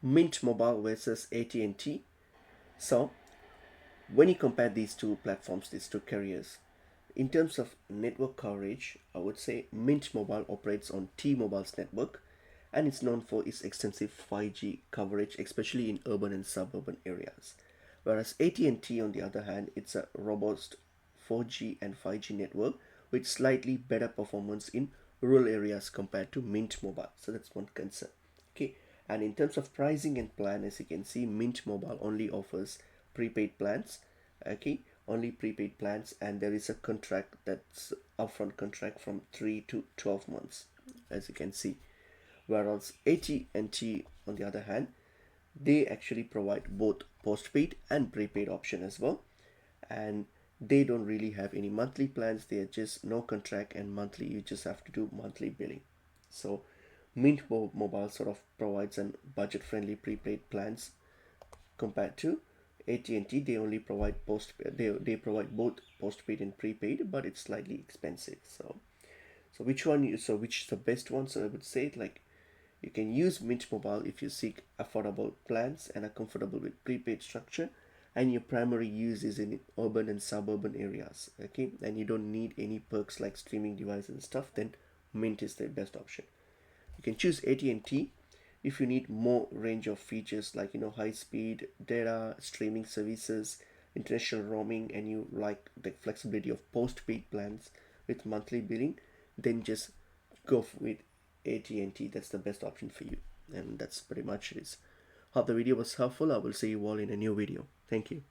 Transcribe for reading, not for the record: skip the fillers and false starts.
Mint Mobile versus AT&T. So when you compare these two platforms, these two carriers, in terms of network coverage, I would say Mint Mobile operates on T-Mobile's network and it's known for its extensive 5G coverage, especially in urban and suburban areas. Whereas AT&T, on the other hand, it's a robust 4G and 5G network with slightly better performance in rural areas compared to Mint Mobile. So that's one concern. Okay, and in terms of pricing and plan, as you can see, Mint Mobile only offers prepaid plans. Okay, only prepaid plans, and there is a contract that's upfront contract from 3 to 12 months, as you can see. Whereas AT&T, on the other hand, they actually provide both postpaid and prepaid option as well, and they don't really have any monthly plans. They are just no contract and monthly, you just have to do monthly billing. So Mobile sort of provides an budget friendly prepaid plans compared to AT&T. They only provide they provide both postpaid and prepaid, but it's slightly expensive. So which is the best one? So I would say, like, you can use Mint Mobile if you seek affordable plans and are comfortable with prepaid structure, and your primary use is in urban and suburban areas. Okay, and you don't need any perks like streaming devices and stuff. Then Mint is the best option. You can choose AT&T if you need more range of features, like, high speed data, streaming services, international roaming, and you like the flexibility of postpaid plans with monthly billing. Then just go with AT&T. That's the best option for you, and that's pretty much it is. Hope the video was helpful. I will see you all in a new video. Thank you.